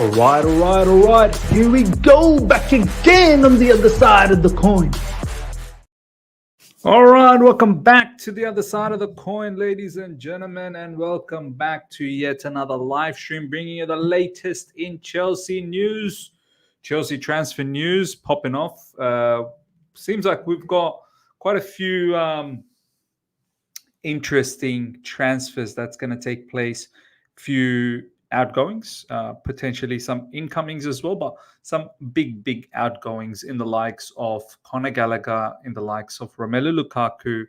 All right. Here we go, back again on the other side of the coin. All right, welcome back to the other side of the coin, ladies and gentlemen, and welcome back to yet another live stream bringing you the latest in Chelsea news. Chelsea transfer news popping off. Seems like we've got quite a few interesting transfers that's going to take place. Few outgoings, potentially some incomings as well, but some big outgoings in the likes of Conor Gallagher, in the likes of Romelu Lukaku.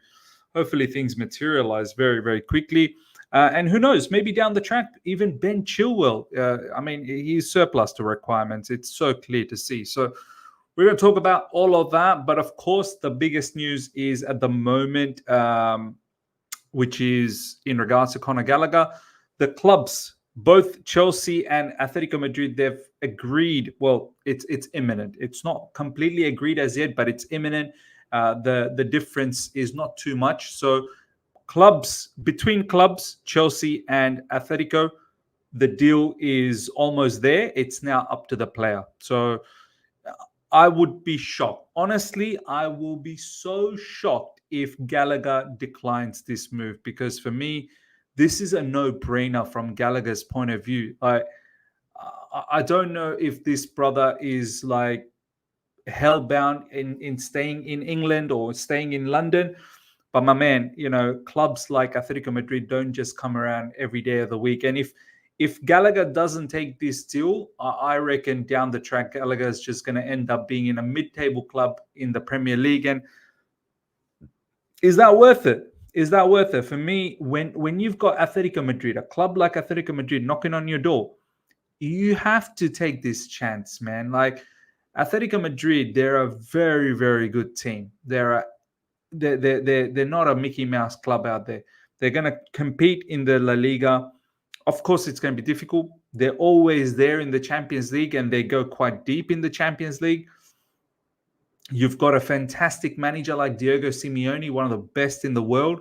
Hopefully things materialize very quickly. And who knows, maybe down the track, even Ben Chilwell. He's surplus to requirements. It's so clear to see. So we're going to talk about all of that. But of course, the biggest news is at the moment, which is in regards to Conor Gallagher. The clubs, both Chelsea and Atlético Madrid, they've agreed. Well, it's imminent. It's not completely agreed as yet, but it's imminent. The difference is not too much. So between clubs, Chelsea and Atlético, the deal is almost there. It's now up to the player. So I would be shocked. Honestly, I will be so shocked if Gallagher declines this move, because for me, this is a no-brainer from Gallagher's point of view. I don't know if this brother is like hell-bound in staying in England or staying in London. But my man, clubs like Atlético Madrid don't just come around every day of the week. And if Gallagher doesn't take this deal, I reckon down the track, Gallagher is just going to end up being in a mid-table club in the Premier League. And is that worth it? Is that worth it? For me, when you've got Atlético Madrid, a club like Atlético Madrid knocking on your door, you have to take this chance, man. Like Atlético Madrid, they're a very good team. They're not a Mickey Mouse club out there. They're going to compete in the La Liga. Of course, it's going to be difficult. They're always there in the Champions League, and they go quite deep in the Champions League. You've got a fantastic manager like Diego Simeone, one of the best in the world.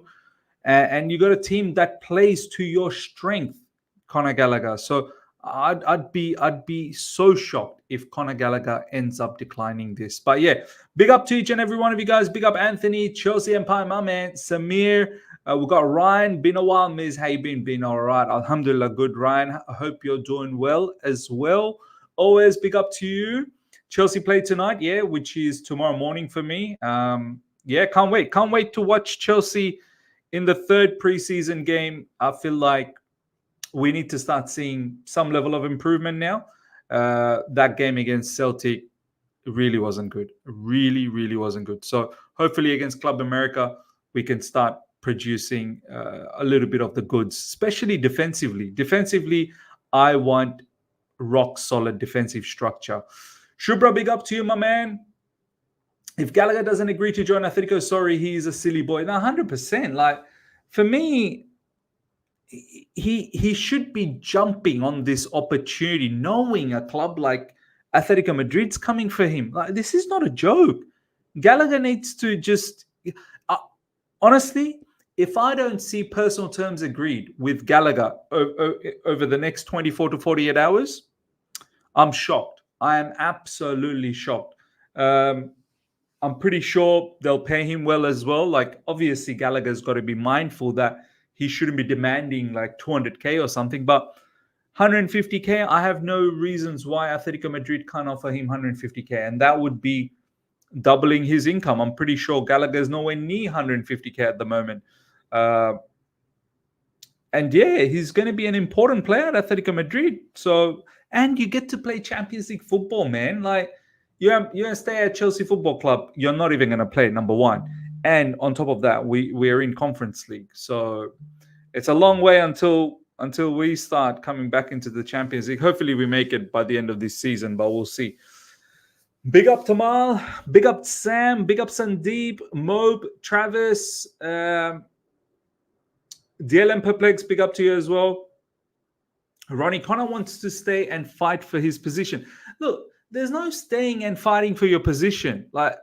And you got a team that plays to your strength, Conor Gallagher. So I'd be so shocked if Conor Gallagher ends up declining this. But yeah, big up to each and every one of you guys. Big up Anthony, Chelsea Empire, my man, Samir. We've got Ryan. Been a while, Miz. How you been? Been all right. Alhamdulillah, good, Ryan. I hope you're doing well as well. Always big up to you. Chelsea play tonight, yeah, which is tomorrow morning for me. Yeah, can't wait. Can't wait to watch Chelsea in the third preseason game. I feel like we need to start seeing some level of improvement now. That game against Celtic really wasn't good. Really wasn't good. So hopefully against Club America, we can start producing a little bit of the goods, especially defensively. Defensively, I want rock solid defensive structure. Shubra, big up to you, my man. If Gallagher doesn't agree to join Atletico, sorry, he's a silly boy. No, 100%. Like, for me, he should be jumping on this opportunity, knowing a club like Atlético Madrid's coming for him. Like, this is not a joke. Gallagher needs to just... honestly, if I don't see personal terms agreed with Gallagher over the next 24 to 48 hours, I'm shocked. I am absolutely shocked. I'm pretty sure they'll pay him well as well. Like, obviously, Gallagher's got to be mindful that he shouldn't be demanding like 200K or something. But 150K, I have no reasons why Atlético Madrid can't offer him 150K. And that would be doubling his income. I'm pretty sure Gallagher's nowhere near 150K at the moment. And yeah, he's going to be an important player at Atlético Madrid. So, and you get to play Champions League football, man. Like, you stay at Chelsea Football Club, you're not even going to play, number one. And on top of that, we're in Conference League. So it's a long way until we start coming back into the Champions League. Hopefully we make it by the end of this season, but we'll see. Big up Tamal, big up Sam, big up Sandeep, Mob, Travis, DLM Perplex, big up to you as well. Ronnie Connor wants to stay and fight for his position. Look, there's no staying and fighting for your position. Like,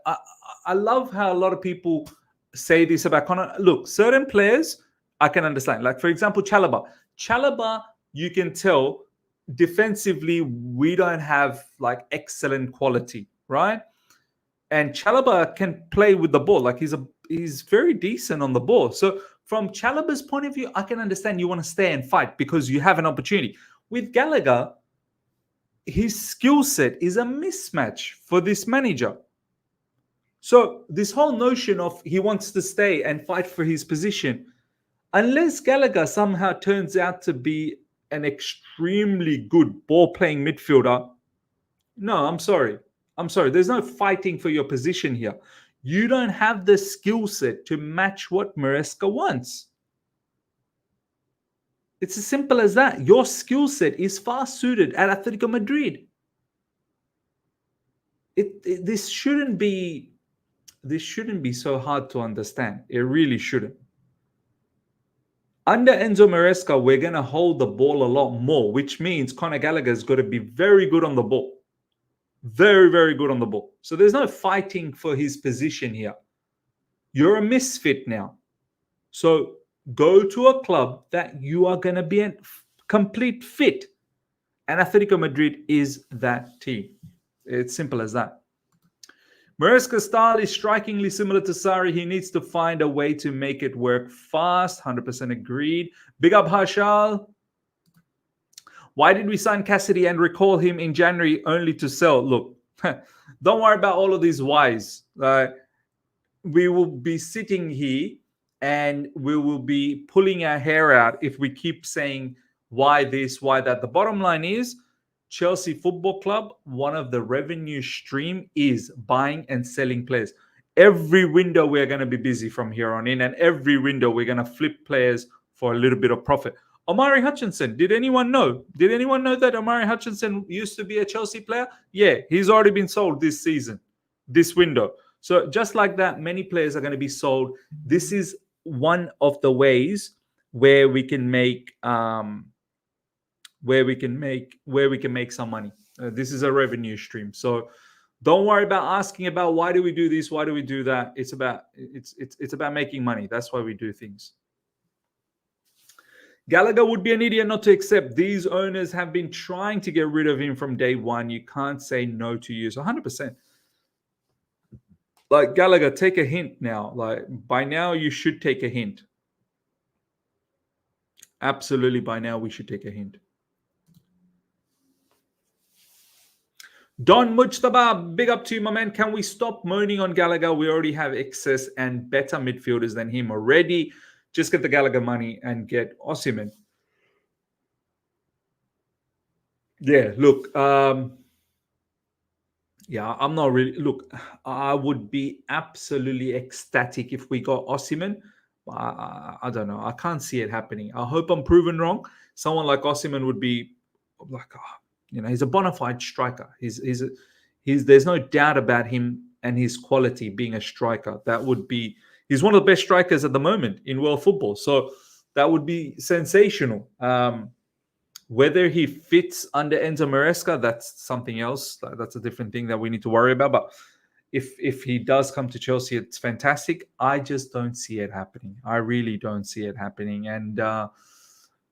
I love how a lot of people say this about Connor. Look, certain players I can understand. Like, for example, Chalobah. Chalobah, you can tell defensively, we don't have like excellent quality, right? And Chalobah can play with the ball. Like he's very decent on the ball. So from Chalobah's point of view, I can understand you want to stay and fight because you have an opportunity. With Gallagher, his skill set is a mismatch for this manager. So this whole notion of he wants to stay and fight for his position, unless Gallagher somehow turns out to be an extremely good ball-playing midfielder, no, I'm sorry. There's no fighting for your position here. You don't have the skill set to match what Maresca wants. It's as simple as that. Your skill set is far suited at Atlético Madrid. This shouldn't be so hard to understand. It really shouldn't. Under Enzo Maresca, we're going to hold the ball a lot more, which means Conor Gallagher is going to be very good on the ball. Very, very good on the ball. So there's no fighting for his position here. You're a misfit now. So go to a club that you are going to be a complete fit. And Atlético Madrid is that team. It's simple as that. Maresca's style is strikingly similar to Sarri. He needs to find a way to make it work fast. 100% agreed. Big up Harshal. Why did we sign Cassidy and recall him in January only to sell? Look, don't worry about all of these whys. We will be sitting here and we will be pulling our hair out if we keep saying why this, why that. The bottom line is Chelsea Football Club, one of the revenue stream is buying and selling players. Every window we're going to be busy from here on in, and every window we're going to flip players for a little bit of profit. Omari Hutchinson, did anyone know? Did anyone know that Omari Hutchinson used to be a Chelsea player? Yeah, he's already been sold this season, this window. So just like that, many players are going to be sold. This is one of the ways where we can make some money. This is a revenue stream. So don't worry about asking about why do we do this, why do we do that. It's about making money. That's why we do things. Gallagher would be an idiot not to accept. These owners have been trying to get rid of him from day one. You can't say no to use 100%. Like Gallagher, take a hint now. Like by now, you should take a hint. Absolutely, by now we should take a hint. Don Mujtaba, big up to you, my man. Can we stop moaning on Gallagher? We already have excess and better midfielders than him already. Just get the Gallagher money and get Osimhen. Yeah, look. I'm not really. Look, I would be absolutely ecstatic if we got Osimhen. I don't know. I can't see it happening. I hope I'm proven wrong. Someone like Osimhen would be like, he's a bona fide striker. He's there's no doubt about him and his quality being a striker. He's one of the best strikers at the moment in world football. So that would be sensational. Whether he fits under Enzo Maresca, that's something else. That's a different thing that we need to worry about. But if he does come to Chelsea, it's fantastic. I just don't see it happening. I really don't see it happening. And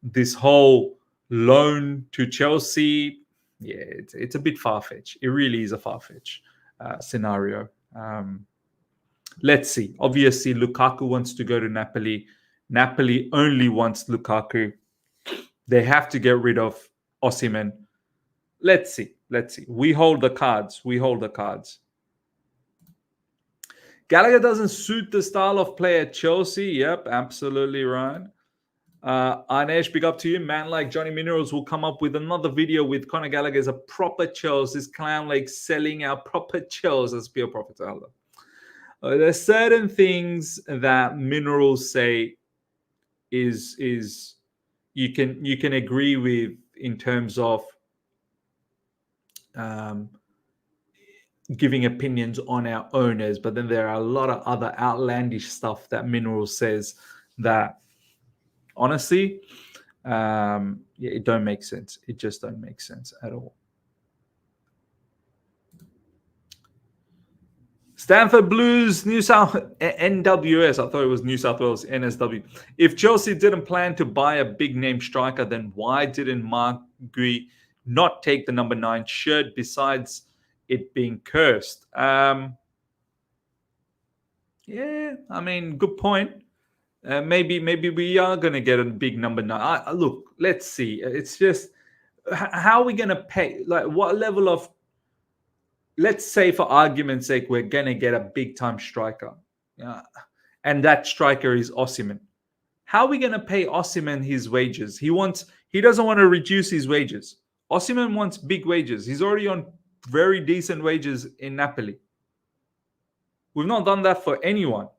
this whole loan to Chelsea, it's a bit far-fetched. It really is a far-fetched scenario. Let's see. Obviously, Lukaku wants to go to Napoli. Napoli only wants Lukaku. They have to get rid of Osimhen. Let's see. We hold the cards. Gallagher doesn't suit the style of play at Chelsea. Yep, absolutely right. Anesh, big up to you. Man like Johnny Minerals will come up with another video with Conor Gallagher as a proper Chelsea. This clown like selling our proper Chelsea as pure profit. There's certain things that Minerals say is you can agree with in terms of giving opinions on our owners, but then there are a lot of other outlandish stuff that Minerals says that honestly, it don't make sense. It just don't make sense at all. Stanford Blues, New South NWS. I thought it was New South Wales NSW. If Chelsea didn't plan to buy a big name striker, then why didn't Mark Gui not take the number 9 shirt besides it being cursed? Yeah, I mean, good point. Maybe we are going to get a big number 9. Look, let's see. It's just, how are we going to pay? Like, what level of, let's say for argument's sake, we're going to get a big time striker. And that striker is Osimhen. How are we going to pay Osimhen his wages? He doesn't want to reduce his wages. Osimhen wants big wages. He's already on very decent wages in Napoli. We've not done that for anyone.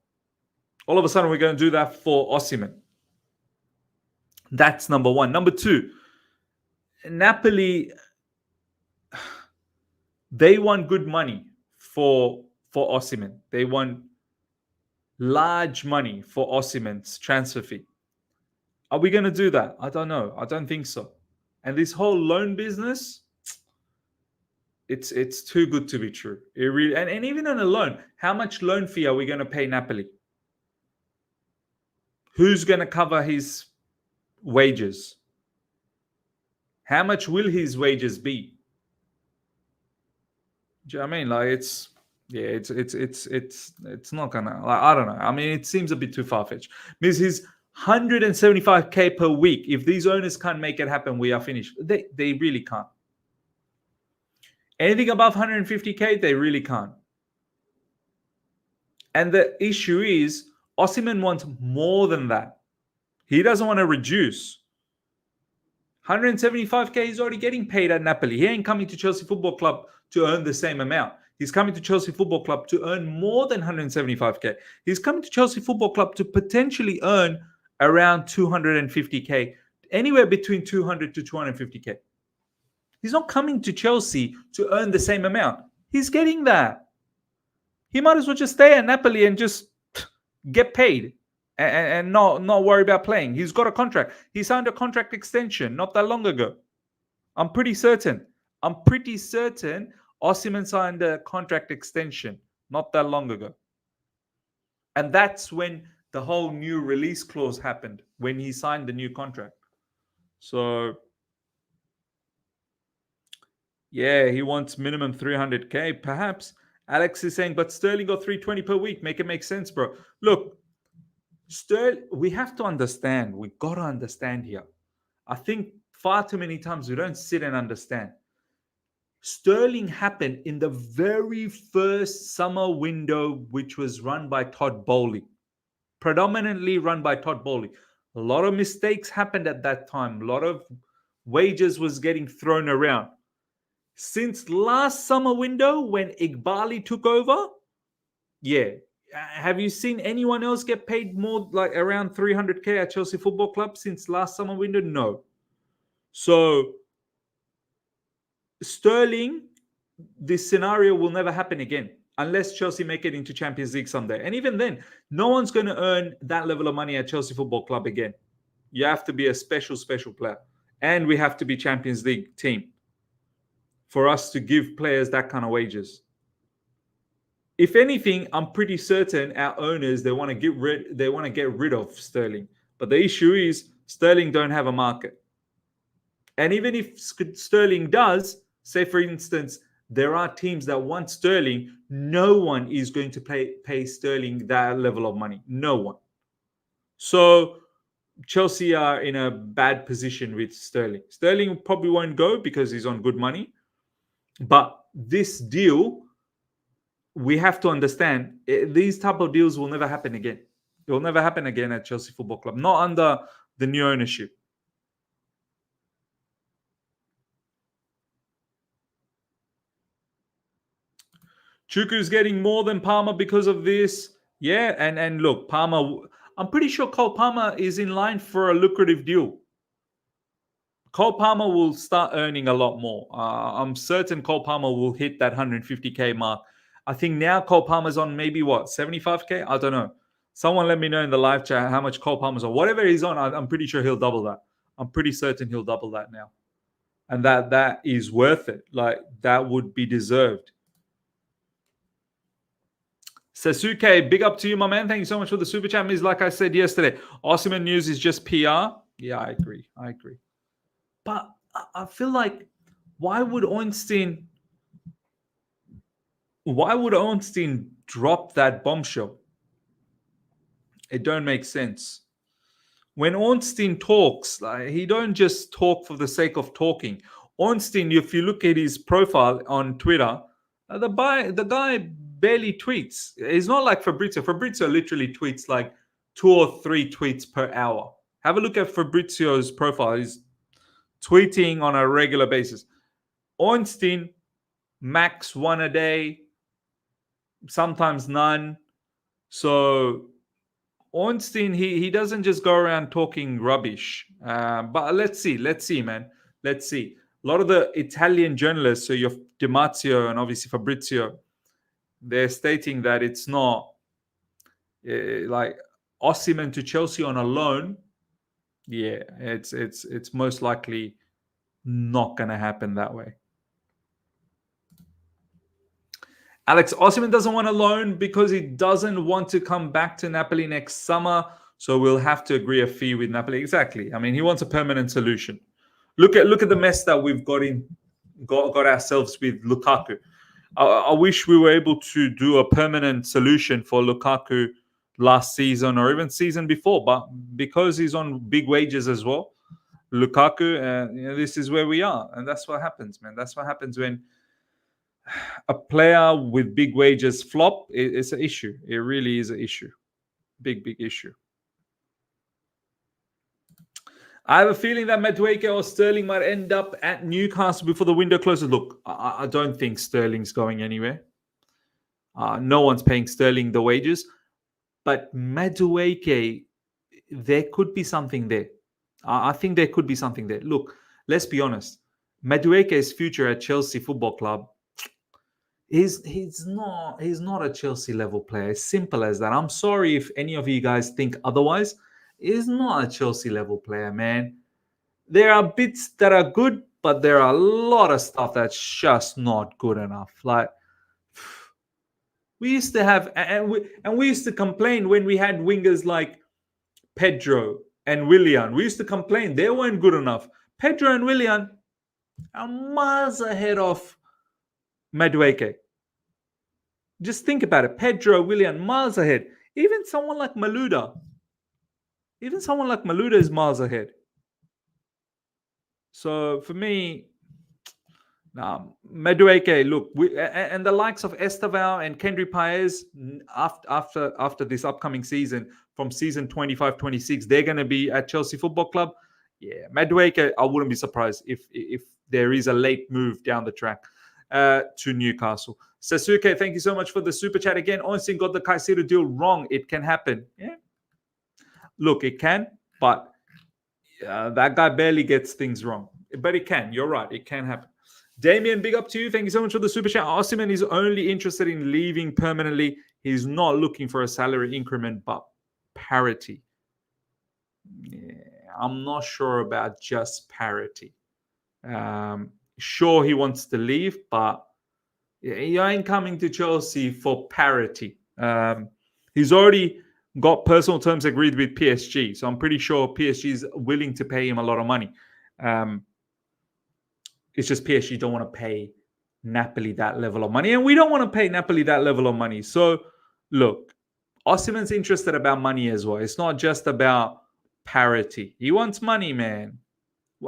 All of a sudden, we're going to do that for Osimhen. That's number one. Number two, Napoli, they want good money for Osimhen. They want large money for Osimhen's transfer fee. Are we going to do that? I don't know. I don't think so. And this whole loan business, it's too good to be true. It really, and even on a loan, how much loan fee are we going to pay Napoli? Who's going to cover his wages? How much will his wages be? Do you know what I mean? Like, it's not gonna, like, I don't know. I mean, it seems a bit too far-fetched. Because his 175k per week, if these owners can't make it happen, we are finished. They really can't. Anything above 150k, they really can't. And the issue is, Osimhen wants more than that. He doesn't want to reduce. 175k, he's already getting paid at Napoli. He ain't coming to Chelsea Football Club to earn the same amount. He's coming to Chelsea Football Club to earn more than 175k. He's coming to Chelsea Football Club to potentially earn around 250k, anywhere between 200 to 250k. He's not coming to Chelsea to earn the same amount. He's getting that. He might as well just stay at Napoli and just get paid and not worry about playing. He's got a contract. He signed a contract extension not that long ago. I'm pretty certain Osimhen signed a contract extension not that long ago. And that's when the whole new release clause happened, when he signed the new contract. So, yeah, he wants minimum 300k, perhaps. Alex is saying, but Sterling got 320 per week. Make it make sense, bro. Look, we have to understand. We got to understand here. I think far too many times we don't sit and understand. Sterling happened in the very first summer window, which was run by Todd Bowley. Predominantly run by Todd Bowley. A lot of mistakes happened at that time. A lot of wages was getting thrown around. Since last summer window, when Iqbali took over, yeah. Have you seen anyone else get paid more, like around 300k at Chelsea Football Club since last summer window? No. So, Sterling, this scenario will never happen again unless Chelsea make it into Champions League someday. And even then, no one's going to earn that level of money at Chelsea Football Club again. You have to be a special player. And we have to be Champions League team for us to give players that kind of wages. If anything, I'm pretty certain our owners, they want to get rid of Sterling. But the issue is Sterling don't have a market. And even if Sterling does, say for instance, there are teams that want Sterling, no one is going to pay Sterling that level of money. No one. So Chelsea are in a bad position with Sterling. Sterling probably won't go because he's on good money. But this deal, we have to understand, these type of deals will never happen again. It will never happen again at Chelsea Football Club, not under the new ownership. Chukwu's getting more than Palmer because of this. Yeah, and look, Palmer, I'm pretty sure Cole Palmer is in line for a lucrative deal. Cole Palmer will start earning a lot more. I'm certain Cole Palmer will hit that 150k mark. I think now Cole Palmer's on maybe what, 75k? I don't know. Someone let me know in the live chat how much Cole Palmer's on. Whatever he's on, I'm pretty sure he'll double that. I'm pretty certain he'll double that now. And that is worth it. Like, that would be deserved. Sasuke, big up to you, my man. Thank you so much for the super chat. Is like I said yesterday, Osimhen news is just PR. Yeah, I agree. But I feel like Why would Ornstein drop that bombshell? It don't make sense. When Ornstein talks, like, he don't just talk for the sake of talking. Ornstein, if you look at his profile on Twitter, the guy barely tweets. It's not like Fabrizio. Fabrizio literally tweets like 2 or 3 tweets per hour. Have a look at Fabrizio's profile. He's tweeting on a regular basis. Ornstein, max 1 a day, sometimes none. So Ornstein, he doesn't just go around talking rubbish. But let's see, man. Let's see. A lot of the Italian journalists, so you have Di Marzio and obviously Fabrizio, they're stating that it's not like Osimhen to Chelsea on a loan. Yeah, it's most likely not going to happen that way. Alex, Osimhen doesn't want a loan because he doesn't want to come back to Napoli next summer. So we'll have to agree a fee with Napoli. Exactly. I mean, he wants a permanent solution. Look at the mess that we've got ourselves with Lukaku. I wish we were able to do a permanent solution for Lukaku last season or even season before, but because he's on big wages as well, Lukaku, this is where we are, and that's what happens, man. That's what happens when a player with big wages flop. It's an issue. It really is an issue. Big issue. I have a feeling that Madueke or Sterling might end up at Newcastle before the window closes. Look, I don't think Sterling's going anywhere. No one's paying Sterling the wages. But Madueke, there could be something there. I think there could be something there. Look, let's be honest. Madueke's future at Chelsea Football Club, he's not a Chelsea level player. As simple as that. I'm sorry if any of you guys think otherwise. He's not a Chelsea level player, man. There are bits that are good, but there are a lot of stuff that's just not good enough. Like, we used to have, and we used to complain when we had wingers like Pedro and Willian. We used to complain they weren't good enough. Pedro and Willian are miles ahead of Madueke. Just think about it. Pedro, Willian, miles ahead. Even someone like Maluda is miles ahead. So for me, Madueke, look, and the likes of Esteval and Kendry Paez after this upcoming season, from season 25-26, they're going to be at Chelsea Football Club. Yeah, Madueke, I wouldn't be surprised if there is a late move down the track to Newcastle. Sasuke, thank you so much for the super chat again. Ornstein got the Caicedo deal wrong. It can happen. Yeah, look, it can, but that guy barely gets things wrong. But it can. You're right. It can happen. Damien, big up to you. Thank you so much for the super chat. Osimhen is only interested in leaving permanently. He's not looking for a salary increment, but parity. Yeah, I'm not sure about just parity. Sure, he wants to leave, but he ain't coming to Chelsea for parity. He's already got personal terms agreed with PSG, so I'm pretty sure PSG is willing to pay him a lot of money. It's just PSG don't want to pay Napoli that level of money, and we don't want to pay Napoli that level of money. So, look, Osimhen's interested about money as well. It's not just about parity. He wants money, man.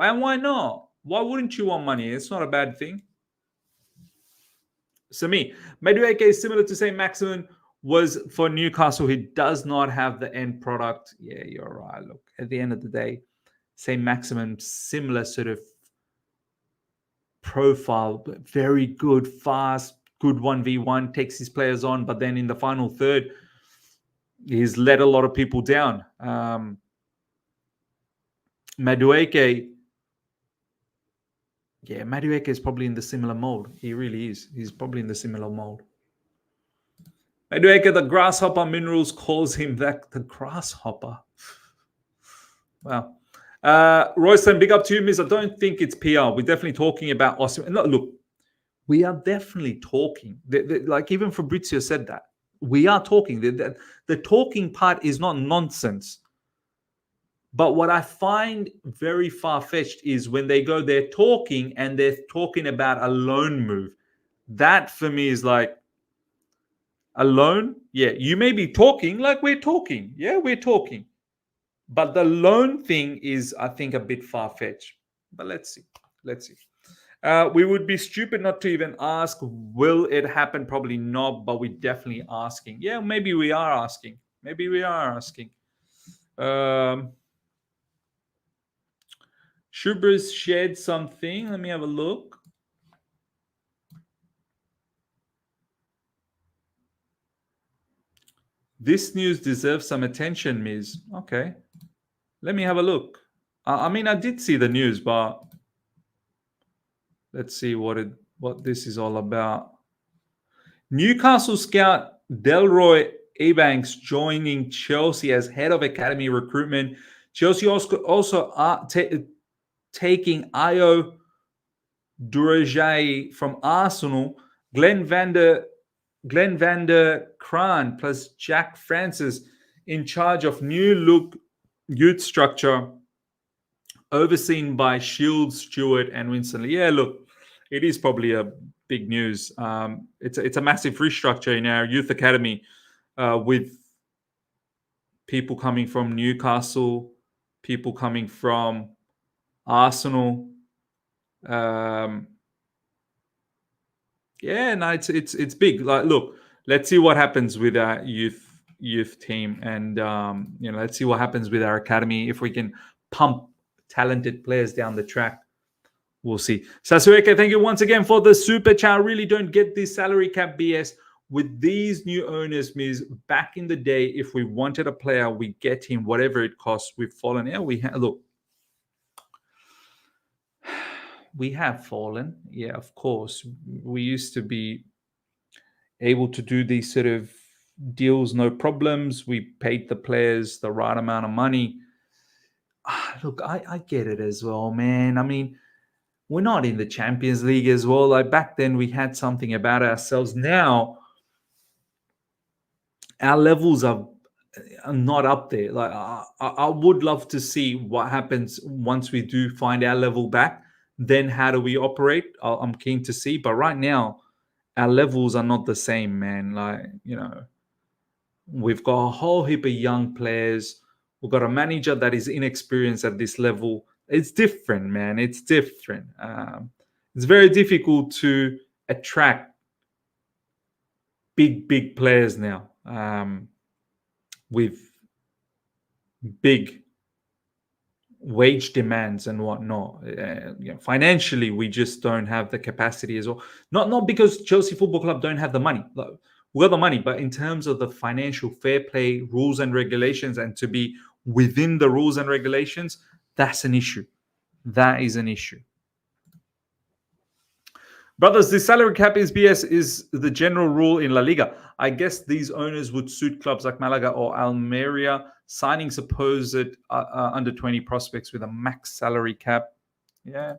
And why not? Why wouldn't you want money? It's not a bad thing. So me, Madueke is similar to St. Maximin was for Newcastle. He does not have the end product. Yeah, you're right. Look, at the end of the day, St. Maximin, similar sort of profile, but very good, fast, good 1v1, takes his players on, but then in the final third, he's let a lot of people down. Madueke, yeah, Madueke is probably in the similar mold. He really is. He's probably in the similar mold. Madueke, the grasshopper minerals, calls him that, the grasshopper. Wow. Royston, big up to you, miss. I don't think it's PR. We're definitely talking about Osimhen. No, look, we are definitely talking. Like even Fabrizio said that. We are talking. The talking part is not nonsense. But what I find very far-fetched is when they're talking and they're talking about a loan move. That for me is like, a loan? Yeah, you may be talking like we're talking. Yeah, we're talking. But the loan thing is, I think, a bit far-fetched. But let's see. Let's see. We would be stupid not to even ask, will it happen? Probably not, but we're definitely asking. Yeah, maybe we are asking. Maybe we are asking. Shubers shared something. Let me have a look. This news deserves some attention, Ms. Okay. Let me have a look. I mean, I did see the news, but let's see what this is all about. Newcastle scout Delroy Ebanks joining Chelsea as head of academy recruitment. Chelsea also taking Ayo Durajay from Arsenal. Glenn van der Kraan plus Jack Francis in charge of new look youth structure overseen by Shields, Stewart, and Winston. Yeah, look, it is probably a big news. It's a massive restructure in our youth academy with people coming from Newcastle, people coming from Arsenal. Yeah, no, it's big. Like, look, let's see what happens with our youth team, and let's see what happens with our academy. If we can pump talented players down the track, we'll see. Sasuke, thank you once again for the super chat. Really don't get this salary cap BS with these new owners. Means back in the day, if we wanted a player, we get him whatever it costs. We've fallen. Yeah, look. We have fallen. Yeah, of course. We used to be able to do these sort of deals, no problems. We paid the players the right amount of money. Look, I get it as well, man. I mean, we're not in the Champions League as well. Like back then, we had something about ourselves. Now, our levels are not up there. Like I would love to see what happens once we do find our level back. Then how do we operate? I'm keen to see. But right now, our levels are not the same, man. Like, we've got a whole heap of young players. We've got a manager that is inexperienced at this level. It's different, man. It's different. It's very difficult to attract big players now with big wage demands and whatnot. Financially, we just don't have the capacity as well. Not because Chelsea Football Club don't have the money. Like, we got the money, but in terms of the financial fair play rules and regulations, and to be within the rules and regulations, that's an issue. That is an issue. Brothers, the salary cap is BS is the general rule in La Liga. I guess these owners would suit clubs like Malaga or Almeria, signing supposed under 20 prospects with a max salary cap. Yeah.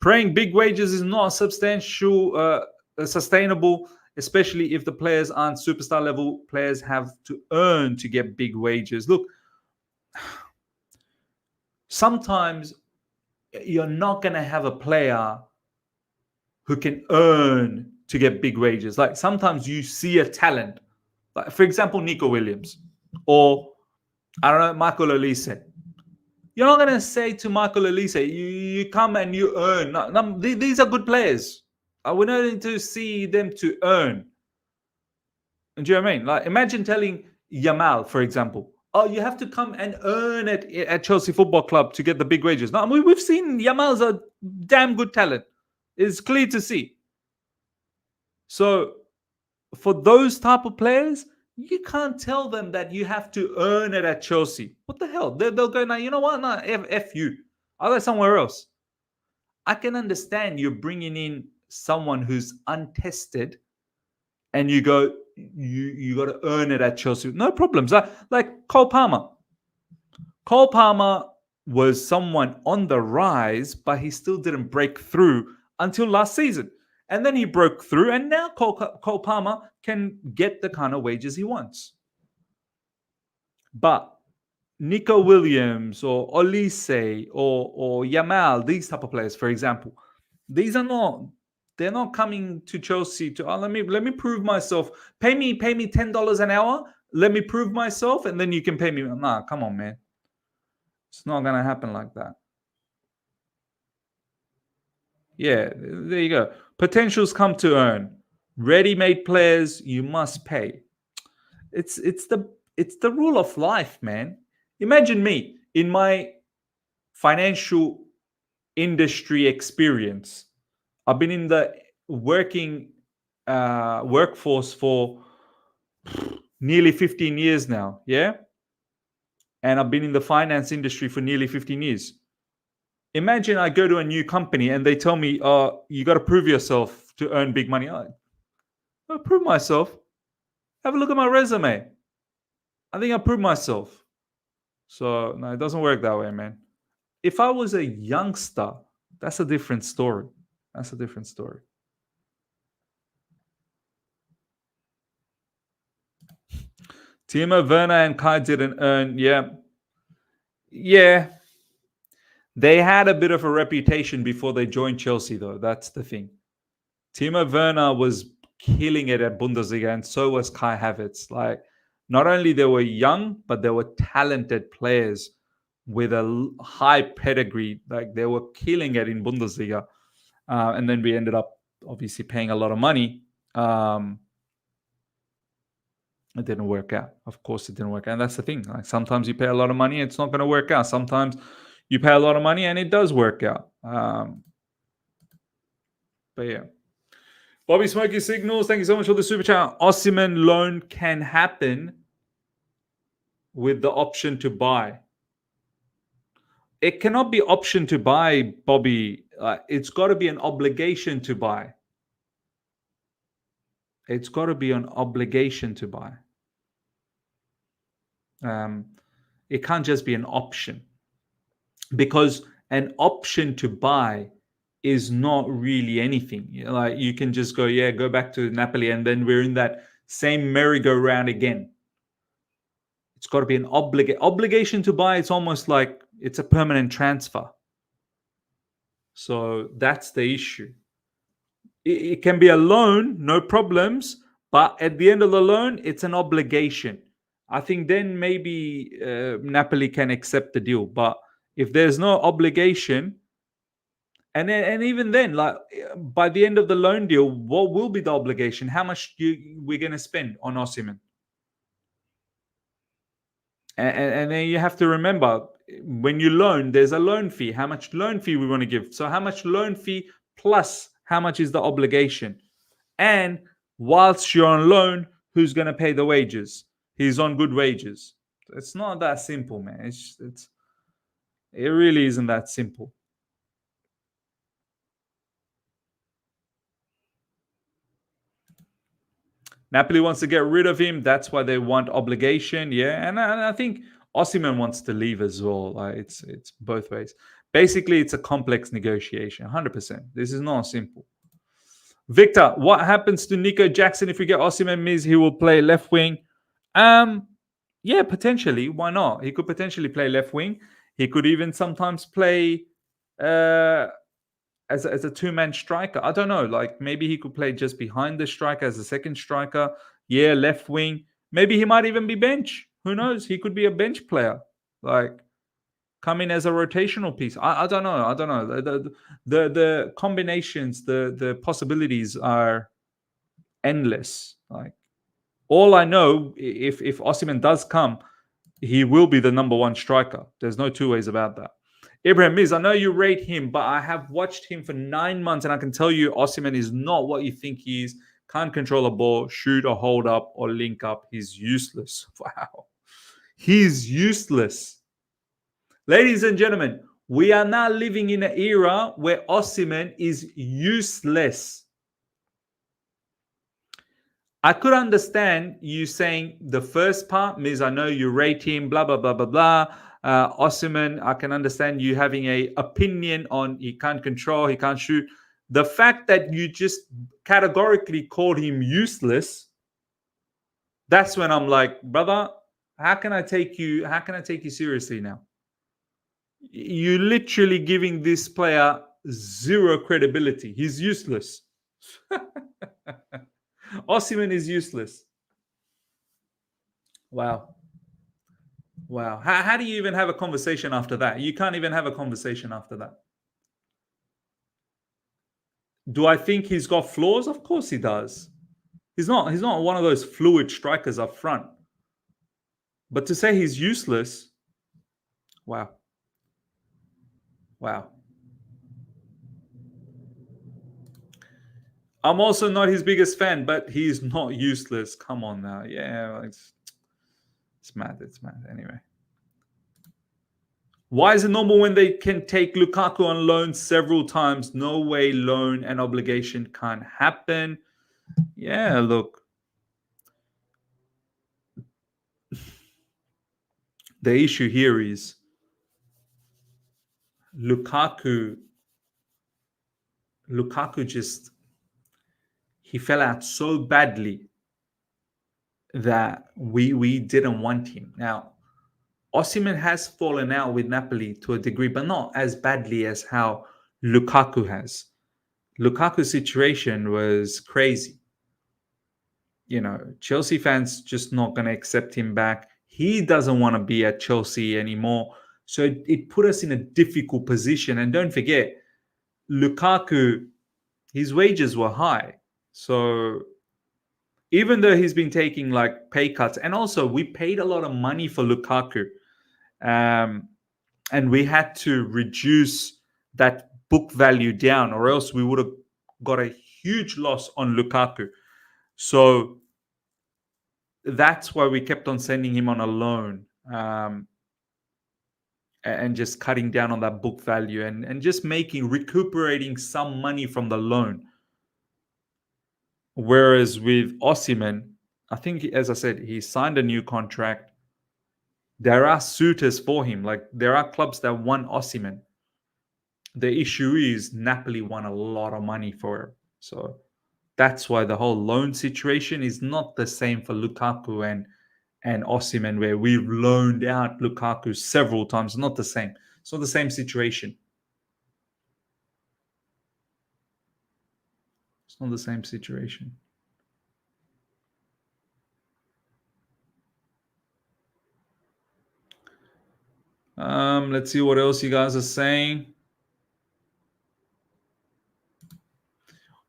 Paying big wages is not sustainable, especially if the players aren't superstar level. Players have to earn to get big wages. Look, sometimes you're not going to have a player who can earn to get big wages. Like sometimes you see a talent, like for example, Nico Williams or I don't know, Michael Olise. You're not gonna say to Michael Olise, you come and you earn. No, these are good players. We're not going to see them to earn. And do you know what I mean? Like imagine telling Yamal, for example, oh, you have to come and earn it at Chelsea Football Club to get the big wages. Now we've seen Yamal's a damn good talent. It's clear to see. So for those type of players, you can't tell them that you have to earn it at Chelsea. What the hell? They'll go, now, you know what? Nah, F you. I'll go somewhere else. I can understand you're bringing in someone who's untested and you go, you got to earn it at Chelsea. No problems. Like Cole Palmer. Cole Palmer was someone on the rise, but he still didn't break through until last season. And then he broke through, and now Cole Palmer can get the kind of wages he wants. But Nico Williams or Olise or Yamal, these type of players, for example, these are not. They're not coming to Chelsea to let me prove myself. Pay me $10 an hour. Let me prove myself, and then you can pay me. Nah, come on, man. It's not gonna happen like that. Yeah, there you go. Potentials come to earn. Ready-made players, you must pay. It's the rule of life, man. Imagine me in my financial industry experience. I've been in the working workforce for nearly 15 years now. Yeah. And I've been in the finance industry for nearly 15 years. Imagine I go to a new company and they tell me, you got to prove yourself to earn big money. I prove myself. Have a look at my resume. I think I proved myself. So, no, it doesn't work that way, man. If I was a youngster, that's a different story. That's a different story. Timo Werner and Kai didn't earn. Yeah. Yeah. They had a bit of a reputation before they joined Chelsea, though. That's the thing. Timo Werner was killing it at Bundesliga, and so was Kai Havertz. Like, not only they were young, but they were talented players with a high pedigree. Like, they were killing it in Bundesliga. And then we ended up obviously paying a lot of money. It didn't work out. Of course, it didn't work out. And that's the thing. Like, sometimes you pay a lot of money, it's not going to work out. Sometimes you pay a lot of money and it does work out. But yeah. Bobby Smoky Signals, thank you so much for the super chat. Osimhen loan can happen with the option to buy. It cannot be option to buy, Bobby. It's got to be an obligation to buy. It's got to be an obligation to buy. It can't just be an option, because an option to buy is not really anything. Like, you can just go back to Napoli, and then we're in that same merry-go-round again. It's got to be an obligation to buy. It's almost like it's a permanent transfer. So that's the issue. It can be a loan, no problems, but at the end of the loan, it's an obligation. I think then maybe Napoli can accept the deal. But if there's no obligation, and even then, like, by the end of the loan deal, what will be the obligation? How much we're going to spend on Osimhen? And then you have to remember, when you loan, there's a loan fee. How much loan fee we want to give? So how much loan fee plus how much is the obligation? And whilst you're on loan, who's going to pay the wages? He's on good wages. It's not that simple, man. It really isn't that simple. Napoli wants to get rid of him. That's why they want obligation. Yeah, and I think Osimhen wants to leave as well. Like, it's both ways. Basically, it's a complex negotiation. 100%. This is not simple. Victor, what happens to Nico Jackson if we get Osimhen? Means he will play left wing. Yeah, potentially. Why not? He could potentially play left wing. He could even sometimes play as a two-man striker. I don't know. Like, maybe he could play just behind the striker as a second striker. Yeah, left wing. Maybe he might even be bench. Who knows? He could be a bench player. Like, come in as a rotational piece. I don't know. I don't know. The combinations, the possibilities are endless. Like, all I know, if Osimhen does come, he will be the number one striker. There's no two ways about that. Ibrahim Miz, I know you rate him, but I have watched him for 9 months, and I can tell you Osimhen is not what you think he is. Can't control a ball, shoot or hold up or link up. He's useless. Wow. He's useless. Ladies and gentlemen, we are now living in an era where Osimhen is useless. I could understand you saying the first part, Miz, I know you rate him, blah, blah, blah, blah, blah. Osimhen, I can understand you having a opinion on he can't control, he can't shoot. The fact that you just categorically called him useless, that's when I'm like, brother, How can I take you? How can I take you seriously now? You're literally giving this player zero credibility. He's useless. Osimhen is useless. Wow. Wow. How do you even have a conversation after that? You can't even have a conversation after that. Do I think he's got flaws? Of course he does. He's not one of those fluid strikers up front. But to say he's useless, wow. Wow. I'm also not his biggest fan, but he's not useless. Come on now. Yeah, it's mad. It's mad. Anyway. Why is it normal when they can take Lukaku on loan several times? No way loan and obligation can't happen. Yeah, look. The issue here is Lukaku just he fell out so badly that we didn't want him. Now, Osimhen has fallen out with Napoli to a degree, but not as badly as how Lukaku has. Lukaku's situation was crazy. You know, Chelsea fans just not going to accept him back. He doesn't want to be at Chelsea anymore. So it put us in a difficult position. And don't forget, Lukaku, his wages were high. So even though he's been taking like pay cuts, and also we paid a lot of money for Lukaku, and we had to reduce that book value down, or else we would have got a huge loss on Lukaku. So that's why we kept on sending him on a loan, and just cutting down on that book value and just recuperating some money from the loan. Whereas with Osimhen, I think, as I said, he signed a new contract. There are suitors for him. Like, there are clubs that want Osimhen. The issue is Napoli want a lot of money for him. So that's why the whole loan situation is not the same for Lukaku and Osimhen, where we've loaned out Lukaku several times. Not the same. It's not the same situation. It's not the same situation. Let's see what else you guys are saying.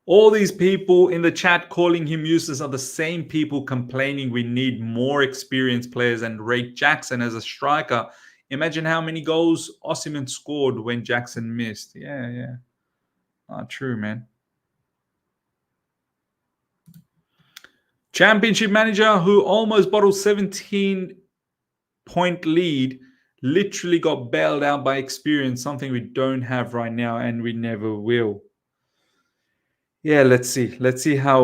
All these people in the chat calling him useless are the same people complaining we need more experienced players and rate Jackson as a striker. Imagine how many goals Osimhen scored when Jackson missed. Yeah. True, man. Championship manager who almost bottled 17-point lead literally got bailed out by experience, something we don't have right now and we never will. Yeah, let's see. Let's see how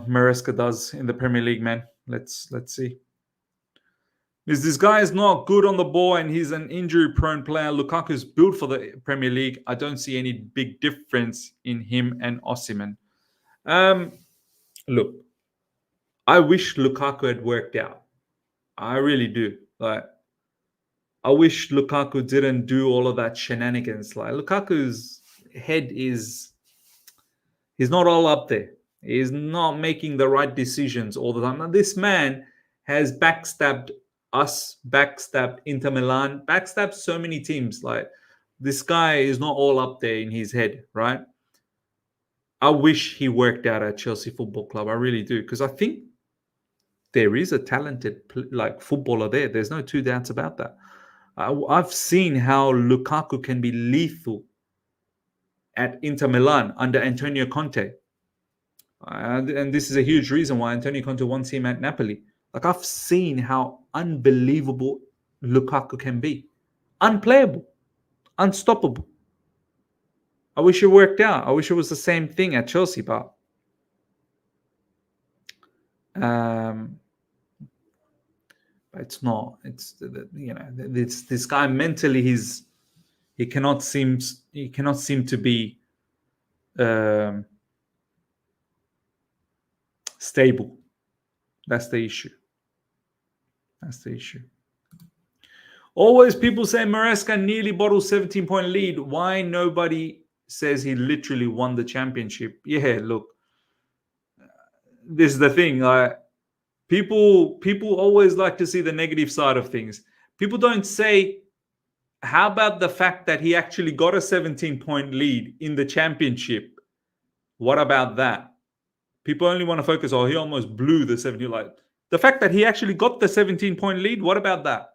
Maresca does in the Premier League, man. Let's see. Because this guy is not good on the ball and he's an injury-prone player. Lukaku's built for the Premier League. I don't see any big difference in him and Osimhen. Look, I wish Lukaku had worked out. I really do. Like, I wish Lukaku didn't do all of that shenanigans. Like, Lukaku's head is... he's not all up there. He's not making the right decisions all the time. Now, this man has backstabbed us, backstabbed Inter Milan, backstabbed so many teams. Like, this guy is not all up there in his head, right? I wish he worked out at Chelsea Football Club. I really do, because I think there is a talented footballer there. There's no two doubts about that. I've seen how Lukaku can be lethal at Inter Milan under Antonio Conte. And this is a huge reason why Antonio Conte wants him at Napoli. Like, I've seen how unbelievable Lukaku can be. Unplayable. Unstoppable. I wish it worked out. I wish it was the same thing at Chelsea, but it's not. It's this guy mentally, he cannot seem to be stable. That's the issue. Always people say Maresca nearly bottled 17-point lead. Why nobody says he literally won the championship? Yeah, look, this is the thing. People always like to see the negative side of things. People don't say, how about the fact that he actually got a 17-point lead in the championship? What about that? People only want to focus, oh, he almost blew the 17. Like, the fact that he actually got the 17-point lead, what about that?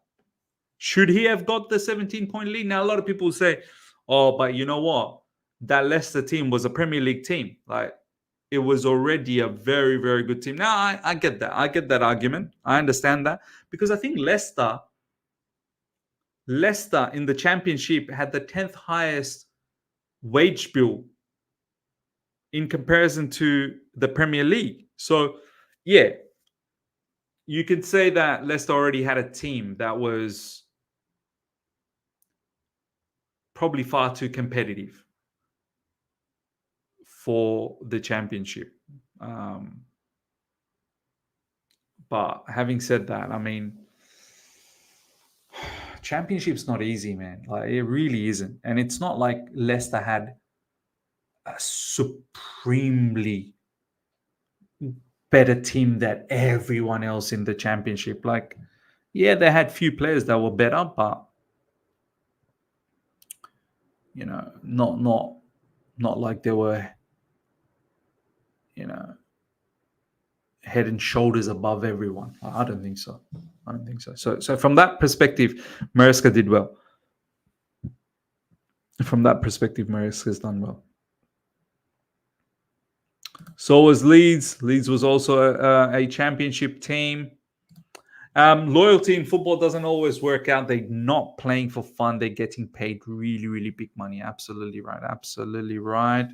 Should he have got the 17-point lead? Now, a lot of people say, oh, but you know what? That Leicester team was a Premier League team. Like, it was already a very, very good team. Now, I get that. I get that argument. I understand that. Because I think Leicester in the championship had the 10th highest wage bill in comparison to the Premier League. So, yeah, you could say that Leicester already had a team that was probably far too competitive for the championship. But having said that, I mean, championship's not easy, man. Like, it really isn't. And it's not like Leicester had a supremely better team than everyone else in the championship. Like, yeah, they had few players that were better, but you know, not like they were, you know, head and shoulders above everyone. I don't think so. I don't think so. So from that perspective, Maresca did well. From that perspective, Maresca's done well. So was Leeds. Leeds was also a championship team. Loyalty in football doesn't always work out. They're not playing for fun. They're getting paid really, really big money. Absolutely right. Absolutely right.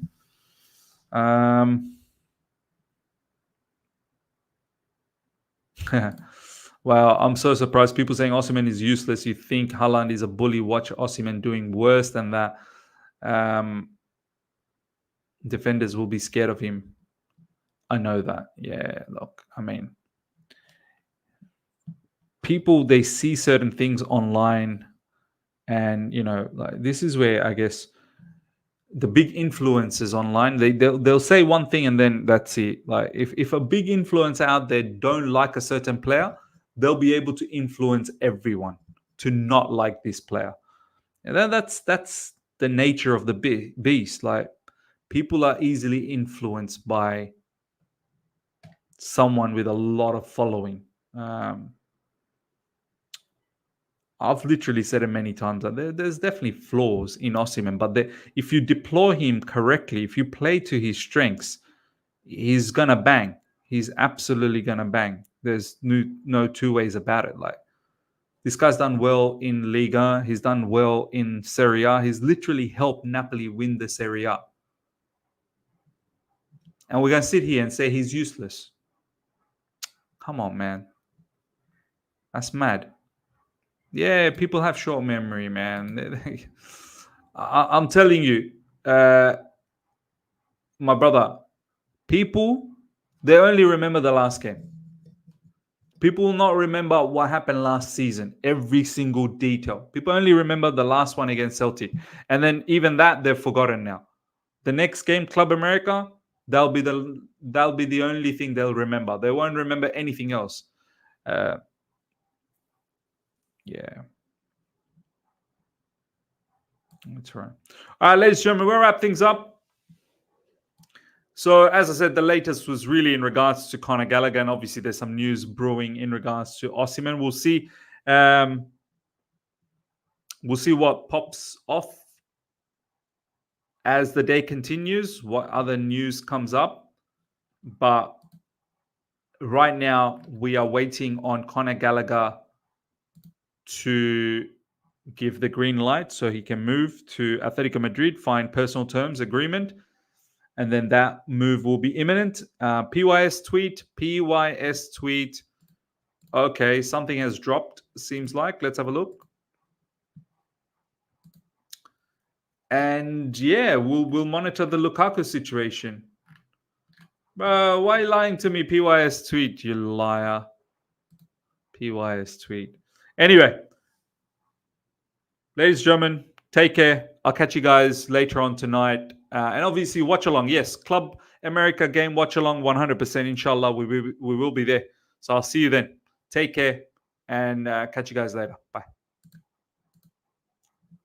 Well, I'm so surprised. People saying Osimhen is useless. You think Haaland is a bully. Watch Osimhen doing worse than that. Defenders will be scared of him. I know that. Yeah, look, I mean, people, they see certain things online, and you know, like, this is where I guess the big influencers online, they'll say one thing and then that's it. Like, if a big influencer out there don't like a certain player, they'll be able to influence everyone to not like this player. And that's the nature of the beast. Like, people are easily influenced by someone with a lot of following. I've literally said it many times that there's definitely flaws in Osimhen, but if you deploy him correctly, if you play to his strengths, he's gonna bang. He's absolutely gonna bang. There's no two ways about it. Like, this guy's done well in Liga. He's done well in Serie A. He's literally helped Napoli win the Serie A. And we're gonna sit here and say he's useless. Come on, man. That's mad. Yeah, people have short memory, man. I'm telling you, my brother, people, they only remember the last game. People will not remember what happened last season, every single detail. People only remember the last one against Celtic. And then even that, they've forgotten now. The next game, Club America, that'll be the only thing they'll remember. They won't remember anything else. Yeah. That's right. All right, ladies and gentlemen, we'll wrap things up. So, as I said, the latest was really in regards to Conor Gallagher, and obviously there's some news brewing in regards to Osimhen. We'll see. We'll see what pops off as the day continues, what other news comes up. But right now, we are waiting on Conor Gallagher to give the green light so he can move to Atlético Madrid, find personal terms agreement, and then that move will be imminent. PYS tweet. Okay, something has dropped, seems like. Let's have a look. And yeah, we'll monitor the Lukaku situation. Why are you lying to me, PYS tweet, you liar? PYS tweet. Anyway, Ladies and gentlemen, take care. I'll catch you guys later on tonight. And obviously, watch along. Yes, Club America game watch along 100%. Inshallah, we will be there. So I'll see you then. Take care and catch you guys later. Bye.